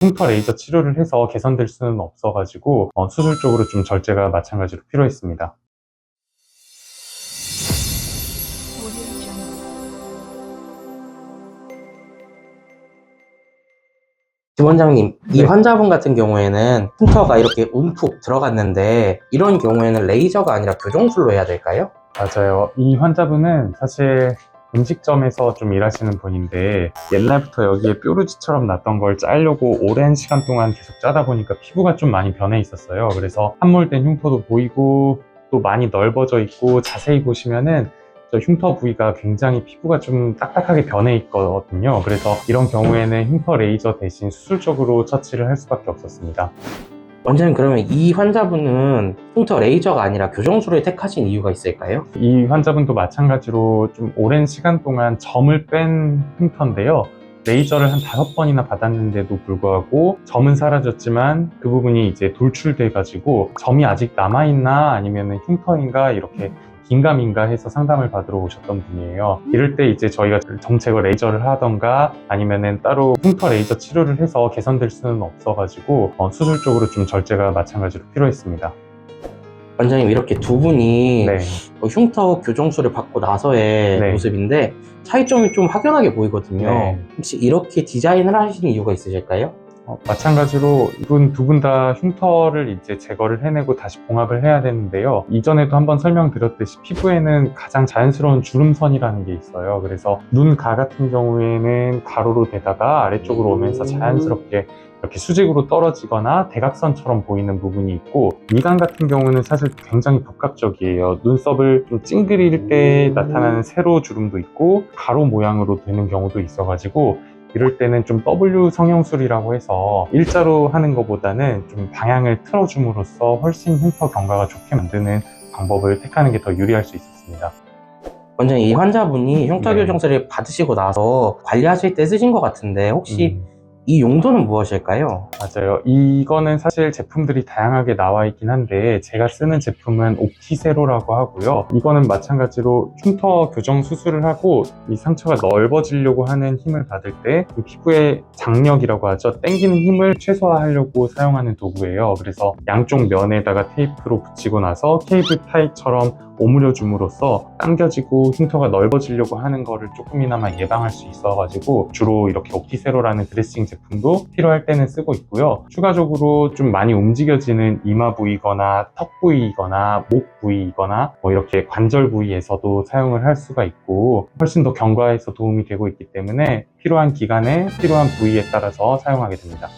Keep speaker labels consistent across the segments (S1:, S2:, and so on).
S1: 흉터 레이저 치료를 해서 개선될 수는 없어가지고 수술적으로 좀 절제가 마찬가지로 필요했습니다.
S2: 김 원장님, 이
S1: 네.
S2: 환자분 같은 경우에는 흉터가 이렇게 움푹 들어갔는데 이런 경우에는 레이저가 아니라 교정술로 해야 될까요?
S1: 맞아요. 이 환자분은 사실 음식점에서 좀 일하시는 분인데 옛날부터 여기에 뾰루지처럼 났던 걸 짜려고 오랜 시간 동안 계속 짜다 보니까 피부가 좀 많이 변해 있었어요. 그래서 함몰된 흉터도 보이고 또 많이 넓어져 있고, 자세히 보시면은 저 흉터 부위가 굉장히 피부가 좀 딱딱하게 변해 있거든요. 그래서 이런 경우에는 흉터 레이저 대신 수술적으로 처치를 할 수밖에 없었습니다.
S2: 원장님, 그러면 이 환자분은 흉터 레이저가 아니라 교정술을 택하신 이유가 있을까요?
S1: 이 환자분도 마찬가지로 좀 오랜 시간 동안 점을 뺀 흉터인데요. 레이저를 한 5번이나 받았는데도 불구하고 점은 사라졌지만 그 부분이 이제 돌출돼 가지고 점이 아직 남아있나 아니면 흉터인가 이렇게 긴가민가 해서 상담을 받으러 오셨던 분이에요. 이럴 때 이제 저희가 점 제거 레이저를 하던가 아니면은 따로 흉터 레이저 치료를 해서 개선될 수는 없어가지고 수술적으로 좀 절제가 마찬가지로 필요했습니다.
S2: 원장님, 이렇게 두 분이
S1: 네.
S2: 흉터 교정술을 받고 나서의
S1: 네.
S2: 모습인데 차이점이 좀 확연하게 보이거든요.
S1: 네.
S2: 혹시 이렇게 디자인을 하시는 이유가 있으실까요?
S1: 마찬가지로 이분 두 분 다 흉터를 이제 제거를 해내고 다시 봉합을 해야 되는데요. 이전에도 한번 설명드렸듯이 피부에는 가장 자연스러운 주름선이라는 게 있어요. 그래서 눈가 같은 경우에는 가로로 되다가 아래쪽으로 오면서 자연스럽게 이렇게 수직으로 떨어지거나 대각선처럼 보이는 부분이 있고, 미간 같은 경우는 사실 굉장히 복합적이에요. 눈썹을 좀 찡그릴 때 나타나는 세로 주름도 있고 가로 모양으로 되는 경우도 있어가지고 이럴 때는 좀 W 성형술이라고 해서 일자로 하는 것보다는 좀 방향을 틀어줌으로써 훨씬 흉터 경과가 좋게 만드는 방법을 택하는 게 더 유리할 수 있었습니다.
S2: 원장님, 이 환자분이 흉터
S1: 네.
S2: 교정술을 받으시고 나서 관리하실 때 쓰신 것 같은데 혹시 이 용도는 무엇일까요?
S1: 맞아요. 이거는 사실 제품들이 다양하게 나와 있긴 한데 제가 쓰는 제품은 옵티세로라고 하고요. 이거는 마찬가지로 흉터 교정 수술을 하고 이 상처가 넓어지려고 하는 힘을 받을 때 그 피부의 장력이라고 하죠. 당기는 힘을 최소화하려고 사용하는 도구예요. 그래서 양쪽 면에다가 테이프로 붙이고 나서 케이블 타이처럼 오므려 줌으로써 당겨지고 흉터가 넓어지려고 하는 거를 조금이나마 예방할 수 있어가지고 주로 이렇게 옵티세로라는 드레싱 제품도 필요할 때는 쓰고 있고요. 추가적으로 좀 많이 움직여지는 이마 부위거나 턱 부위거나 목 부위거나 이렇게 관절 부위에서도 사용을 할 수가 있고 훨씬 더 경과에서 도움이 되고 있기 때문에 필요한 기간에 필요한 부위에 따라서 사용하게 됩니다.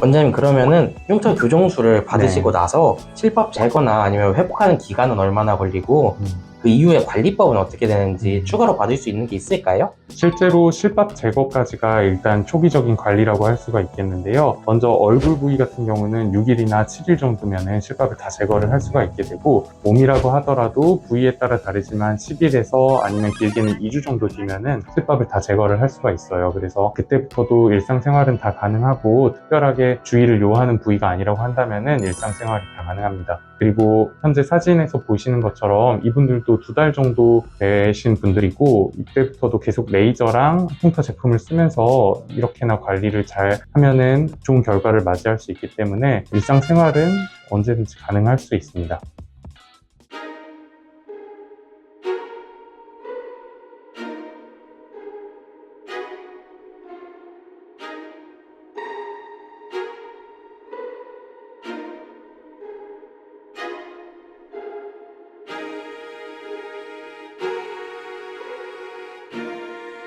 S2: 원장님, 그러면은 흉터 교정술을 받으시고 나서 실밥 제거나 아니면 회복하는 기간은 얼마나 걸리고 그 이후에 관리법은 어떻게 되는지 추가로 받을 수 있는 게 있을까요?
S1: 실제로 실밥 제거까지가 일단 초기적인 관리라고 할 수가 있겠는데요. 먼저 얼굴 부위 같은 경우는 6일이나 7일 정도면 실밥을 다 제거를 할 수가 있게 되고, 몸이라고 하더라도 부위에 따라 다르지만 10일에서 아니면 길게는 2주 정도 뒤면은 실밥을 다 제거를 할 수가 있어요. 그래서 그때부터도 일상생활은 다 가능하고 특별하게 주의를 요하는 부위가 아니라고 한다면은 일상생활이 다 가능합니다. 그리고 현재 사진에서 보시는 것처럼 이분들도 2달 정도 되신 분들이고 이때부터도 계속 레이저랑 흉터 제품을 쓰면서 이렇게나 관리를 잘 하면은 좋은 결과를 맞이할 수 있기 때문에 일상생활은 언제든지 가능할 수 있습니다.